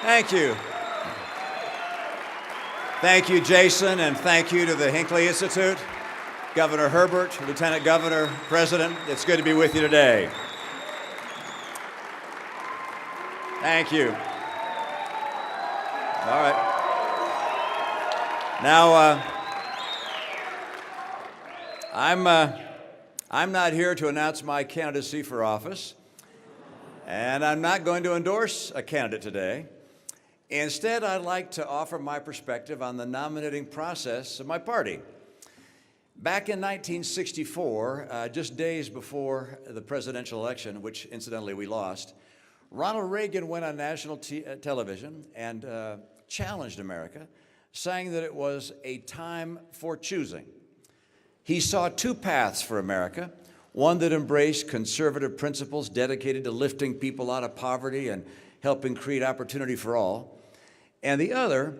Thank you. Thank you, Jason, and thank you to the Hinckley Institute, Governor Herbert, Lieutenant Governor, President. It's good to be with you today. Thank you. All right. Now, I'm not here to announce my candidacy for office, and I'm not going to endorse a candidate today. Instead, I'd like to offer my perspective on the nominating process of my party. Back in 1964, just days before the presidential election, which incidentally we lost, Ronald Reagan went on national television and challenged America, saying that it was a time for choosing. He saw two paths for America, one that embraced conservative principles dedicated to lifting people out of poverty and helping create opportunity for all, and the other,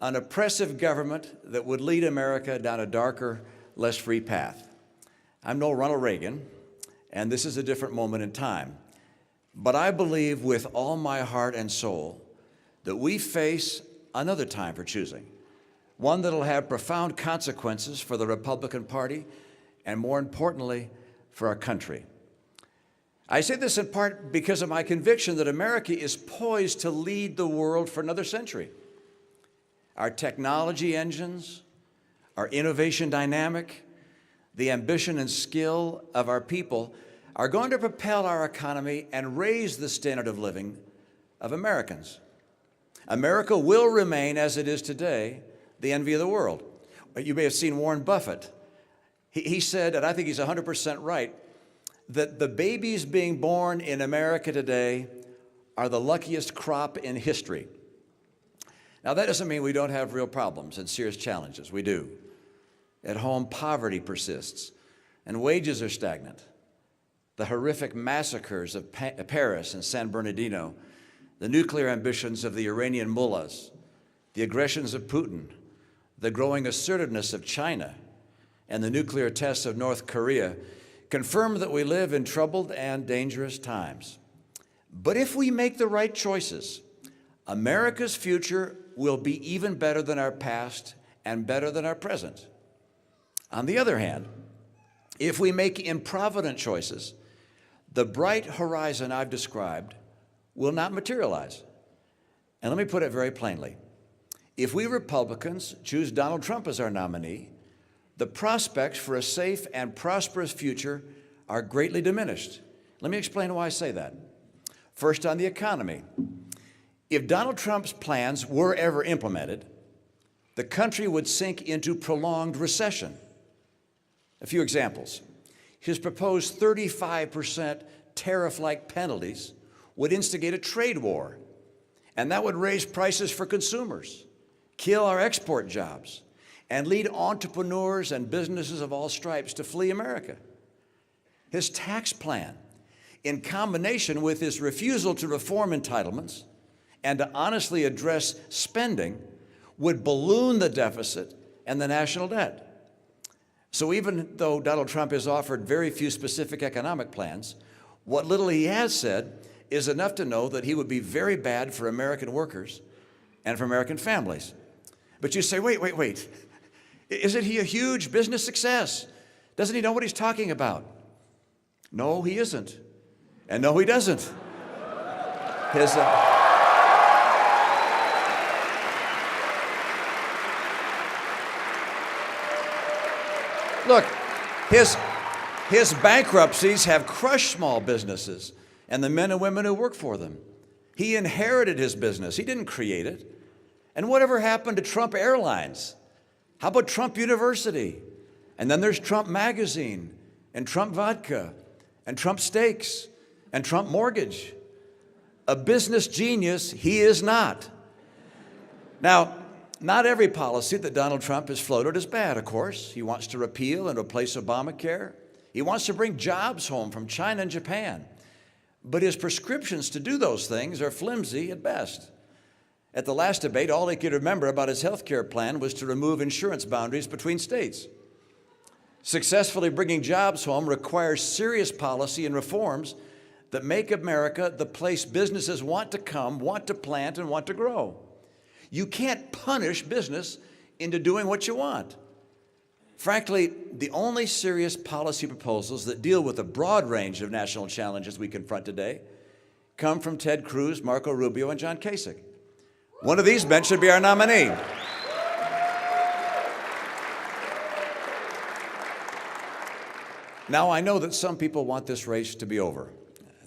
an oppressive government that would lead America down a darker, less free path. I'm no Ronald Reagan, and this is a different moment in time. But I believe with all my heart and soul that we face another time for choosing, one that'll have profound consequences for the Republican Party and, more importantly, for our country. I say this in part because of my conviction that America is poised to lead the world for another century. Our technology engines, our innovation dynamic, the ambition and skill of our people are going to propel our economy and raise the standard of living of Americans. America will remain, as it is today, the envy of the world. You may have seen Warren Buffett. He said, and I think he's 100% right, that the babies being born in America today are the luckiest crop in history. Now, that doesn't mean we don't have real problems and serious challenges. We do. At home, poverty persists, and wages are stagnant. The horrific massacres of Paris and San Bernardino, the nuclear ambitions of the Iranian mullahs, the aggressions of Putin, the growing assertiveness of China, and the nuclear tests of North Korea confirm that we live in troubled and dangerous times. But if we make the right choices, America's future will be even better than our past and better than our present. On the other hand, if we make improvident choices, the bright horizon I've described will not materialize. And let me put it very plainly. If we Republicans choose Donald Trump as our nominee, the prospects for a safe and prosperous future are greatly diminished. Let me explain why I say that. First, on the economy. If Donald Trump's plans were ever implemented, the country would sink into prolonged recession. A few examples. His proposed 35% tariff-like penalties would instigate a trade war, and that would raise prices for consumers, kill our export jobs, and lead entrepreneurs and businesses of all stripes to flee America. His tax plan, in combination with his refusal to reform entitlements and to honestly address spending, would balloon the deficit and the national debt. So even though Donald Trump has offered very few specific economic plans, what little he has said is enough to know that he would be very bad for American workers and for American families. But you say, wait. Isn't he a huge business success? Doesn't he know what he's talking about? No, he isn't. And no, he doesn't. Look, his bankruptcies have crushed small businesses and the men and women who work for them. He inherited his business. He didn't create it. And whatever happened to Trump Airlines? How about Trump University? And then there's Trump Magazine, and Trump Vodka, and Trump Steaks, and Trump Mortgage. A business genius he is not. Now, not every policy that Donald Trump has floated is bad, of course. He wants to repeal and replace Obamacare. He wants to bring jobs home from China and Japan. But his prescriptions to do those things are flimsy at best. At the last debate, all he could remember about his health care plan was to remove insurance boundaries between states. Successfully bringing jobs home requires serious policy and reforms that make America the place businesses want to come, want to plant, and want to grow. You can't punish business into doing what you want. Frankly, the only serious policy proposals that deal with the broad range of national challenges we confront today come from Ted Cruz, Marco Rubio, and John Kasich. One of these men should be our nominee. Now, I know that some people want this race to be over.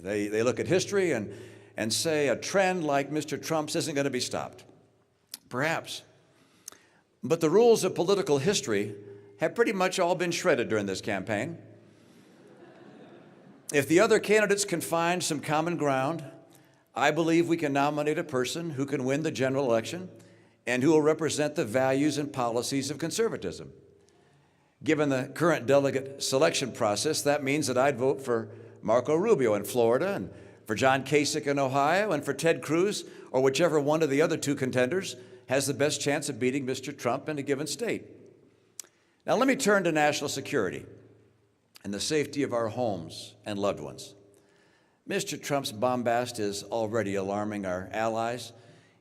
They look at history and say a trend like Mr. Trump's isn't going to be stopped. Perhaps. But the rules of political history have pretty much all been shredded during this campaign. If the other candidates can find some common ground, I believe we can nominate a person who can win the general election and who will represent the values and policies of conservatism. Given the current delegate selection process, that means that I'd vote for Marco Rubio in Florida, and for John Kasich in Ohio, and for Ted Cruz, or whichever one of the other two contenders has the best chance of beating Mr. Trump in a given state. Now let me turn to national security and the safety of our homes and loved ones. Mr. Trump's bombast is already alarming our allies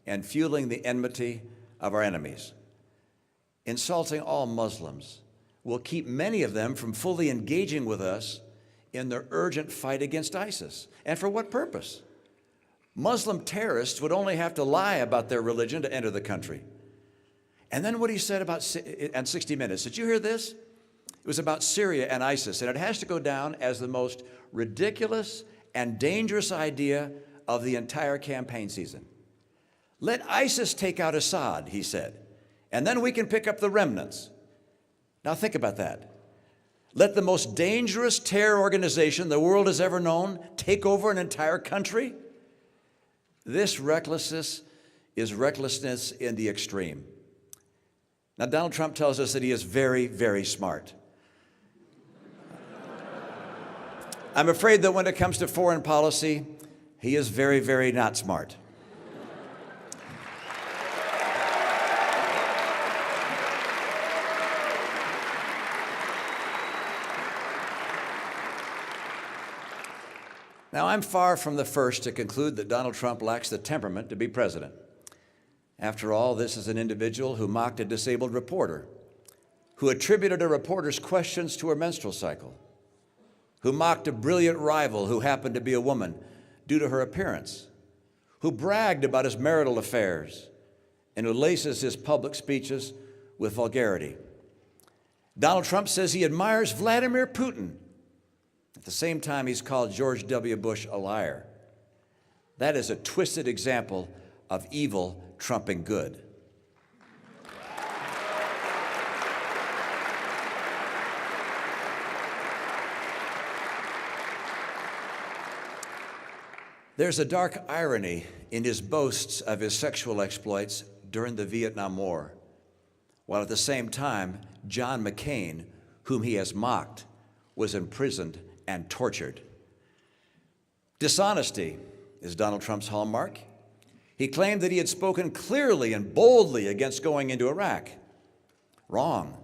and fueling the enmity of our enemies. Insulting all Muslims will keep many of them from fully engaging with us in their urgent fight against ISIS. And for what purpose? Muslim terrorists would only have to lie about their religion to enter the country. And then what he said about 60 Minutes, did you hear this? It was about Syria and ISIS, and it has to go down as the most ridiculous and dangerous idea of the entire campaign season. Let ISIS take out Assad, he said, and then we can pick up the remnants. Now think about that. Let the most dangerous terror organization the world has ever known take over an entire country? This recklessness is recklessness in the extreme. Now, Donald Trump tells us that he is very, very smart. I'm afraid that when it comes to foreign policy, he is very, very not smart. Now, I'm far from the first to conclude that Donald Trump lacks the temperament to be president. After all, this is an individual who mocked a disabled reporter, who attributed a reporter's questions to her menstrual cycle, who mocked a brilliant rival who happened to be a woman due to her appearance, who bragged about his marital affairs, and who laces his public speeches with vulgarity. Donald Trump says he admires Vladimir Putin. At the same time, he's called George W. Bush a liar. That is a twisted example of evil trumping good. There's a dark irony in his boasts of his sexual exploits during the Vietnam War, while at the same time, John McCain, whom he has mocked, was imprisoned and tortured. Dishonesty is Donald Trump's hallmark. He claimed that he had spoken clearly and boldly against going into Iraq. Wrong.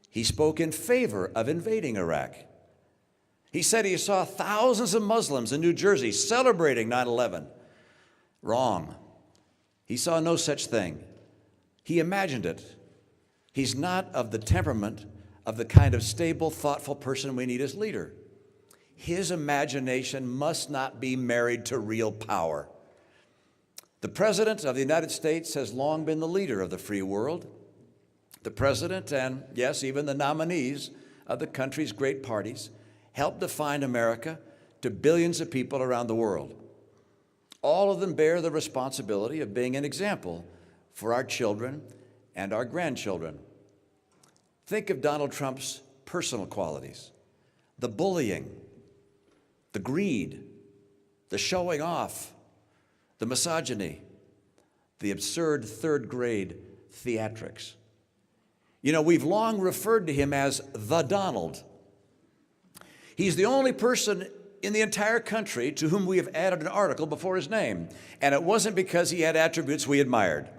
He spoke in favor of invading Iraq. He said he saw thousands of Muslims in New Jersey celebrating 9/11. Wrong. He saw no such thing. He imagined it. He's not of the temperament of the kind of stable, thoughtful person we need as leader. His imagination must not be married to real power. The President of the United States has long been the leader of the free world. The President and, yes, even the nominees of the country's great parties helped define America to billions of people around the world. All of them bear the responsibility of being an example for our children and our grandchildren. Think of Donald Trump's personal qualities: the bullying, the greed, the showing off, the misogyny, the absurd third-grade theatrics. You know, we've long referred to him as the Donald. He's the only person in the entire country to whom we have added an article before his name, and it wasn't because he had attributes we admired.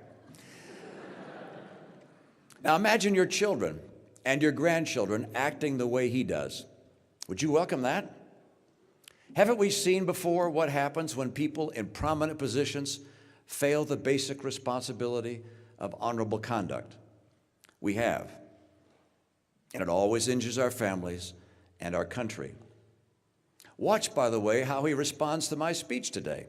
Now imagine your children and your grandchildren acting the way he does. Would you welcome that? Haven't we seen before what happens when people in prominent positions fail the basic responsibility of honorable conduct? We have. And it always injures our families and our country. Watch, by the way, how he responds to my speech today.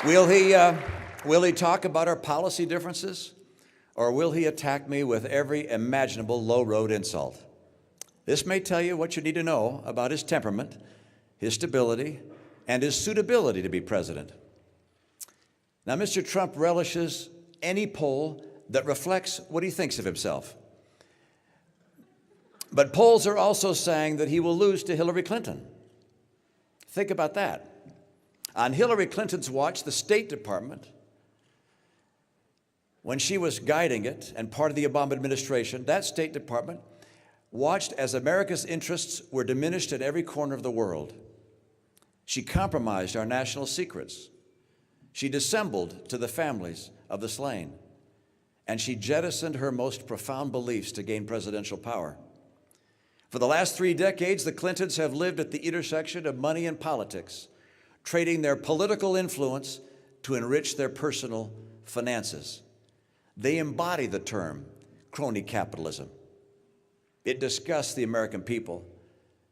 Will he talk about our policy differences, or will he attack me with every imaginable low-road insult? This may tell you what you need to know about his temperament, his stability, and his suitability to be president. Now, Mr. Trump relishes any poll that reflects what he thinks of himself. But polls are also saying that he will lose to Hillary Clinton. Think about that. On Hillary Clinton's watch, the State Department, when she was guiding it and part of the Obama administration, that State Department watched as America's interests were diminished at every corner of the world. She compromised our national secrets. She dissembled to the families of the slain. And she jettisoned her most profound beliefs to gain presidential power. For the last 3 decades, the Clintons have lived at the intersection of money and politics, trading their political influence to enrich their personal finances. They embody the term crony capitalism. It disgusts the American people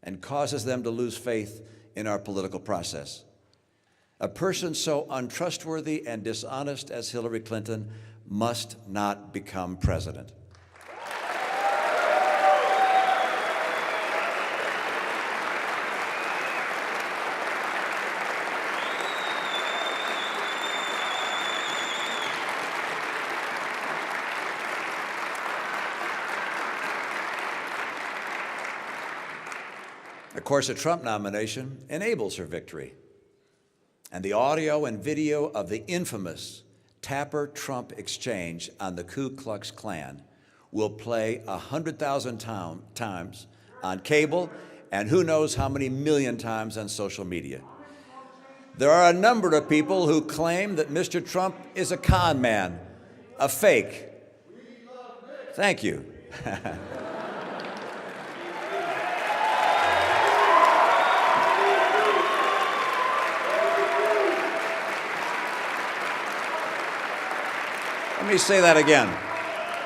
and causes them to lose faith in our political process. A person so untrustworthy and dishonest as Hillary Clinton must not become president. Of course, a Trump nomination enables her victory. And the audio and video of the infamous Tapper-Trump exchange on the Ku Klux Klan will play 100,000 times on cable and who knows how many million times on social media. There are a number of people who claim that Mr. Trump is a con man, a fake. Thank you. Let me say that again.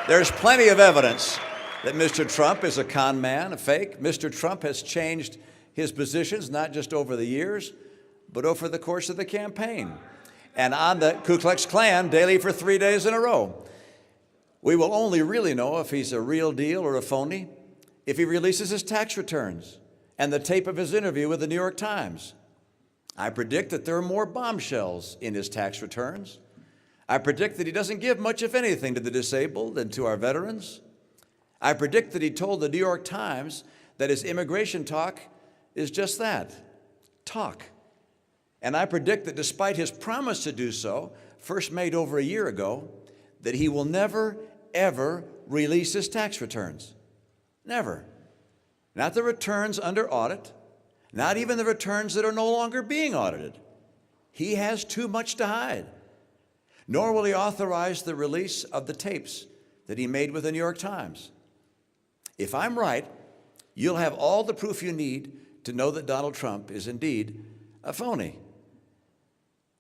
There's plenty of evidence that Mr. Trump is a con man, a fake. Mr. Trump has changed his positions not just over the years, but over the course of the campaign. And on the Ku Klux Klan daily for 3 days in a row. We will only really know if he's a real deal or a phony if he releases his tax returns and the tape of his interview with the New York Times. I predict that there are more bombshells in his tax returns. I predict that he doesn't give much, if anything, to the disabled and to our veterans. I predict that he told the New York Times that his immigration talk is just that, talk. And I predict that despite his promise to do so, first made over a year ago, that he will never, ever release his tax returns. Never. Not the returns under audit, not even the returns that are no longer being audited. He has too much to hide. Nor will he authorize the release of the tapes that he made with the New York Times. If I'm right, you'll have all the proof you need to know that Donald Trump is indeed a phony.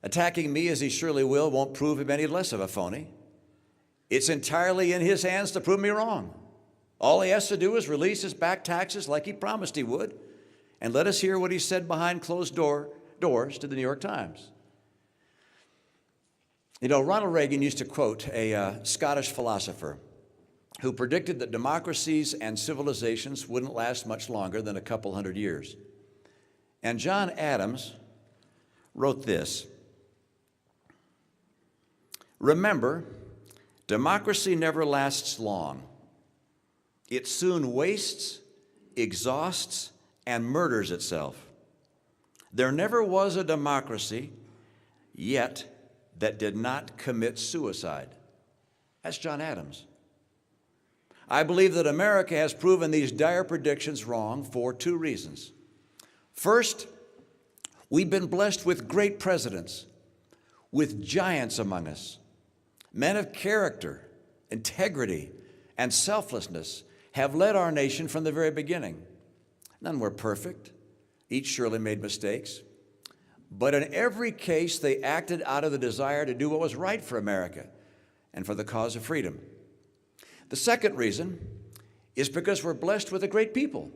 Attacking me, as he surely will, won't prove him any less of a phony. It's entirely in his hands to prove me wrong. All he has to do is release his back taxes like he promised he would, and let us hear what he said behind closed doors to the New York Times. You know, Ronald Reagan used to quote a Scottish philosopher who predicted that democracies and civilizations wouldn't last much longer than a couple hundred years. And John Adams wrote this: "Remember, democracy never lasts long. It soon wastes, exhausts, and murders itself. There never was a democracy yet that did not commit suicide." That's John Adams. I believe that America has proven these dire predictions wrong for 2 reasons. First, we've been blessed with great presidents with giants among us. Men of character, integrity, and selflessness have led our nation from the very beginning. None were perfect. Each surely made mistakes. But in every case, they acted out of the desire to do what was right for America and for the cause of freedom. The second reason is because we're blessed with a great people.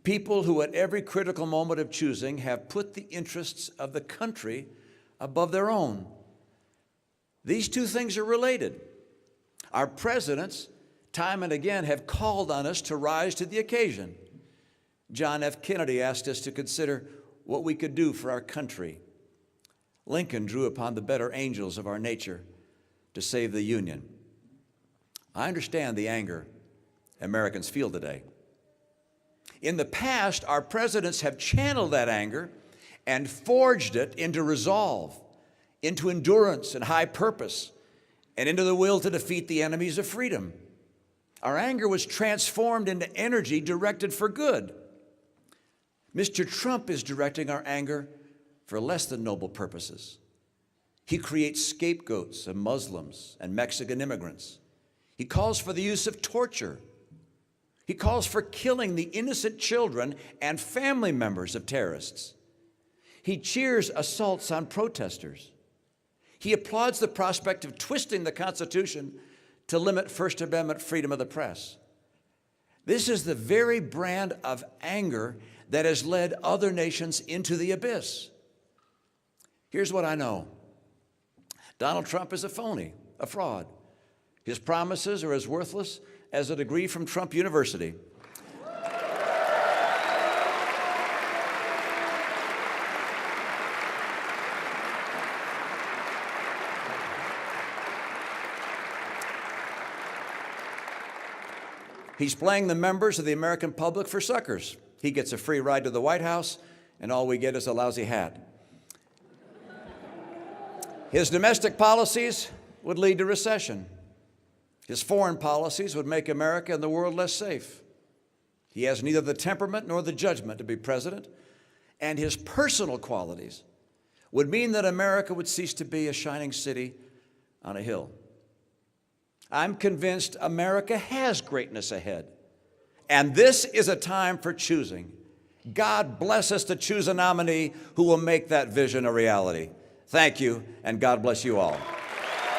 People who at every critical moment of choosing have put the interests of the country above their own. These two things are related. Our presidents, time and again, have called on us to rise to the occasion. John F. Kennedy asked us to consider what we could do for our country. Lincoln drew upon the better angels of our nature to save the Union. I understand the anger Americans feel today. In the past, our presidents have channeled that anger and forged it into resolve, into endurance and high purpose, and into the will to defeat the enemies of freedom. Our anger was transformed into energy directed for good. Mr. Trump is directing our anger for less than noble purposes. He creates scapegoats of Muslims and Mexican immigrants. He calls for the use of torture. He calls for killing the innocent children and family members of terrorists. He cheers assaults on protesters. He applauds the prospect of twisting the Constitution to limit First Amendment freedom of the press. This is the very brand of anger that has led other nations into the abyss. Here's what I know. Donald Trump is a phony, a fraud. His promises are as worthless as a degree from Trump University. He's playing the members of the American public for suckers. He gets a free ride to the White House, and all we get is a lousy hat. His domestic policies would lead to recession. His foreign policies would make America and the world less safe. He has neither the temperament nor the judgment to be president, and his personal qualities would mean that America would cease to be a shining city on a hill. I'm convinced America has greatness ahead, and this is a time for choosing. God bless us to choose a nominee who will make that vision a reality. Thank you, and God bless you all.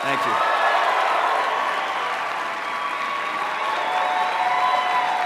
Thank you.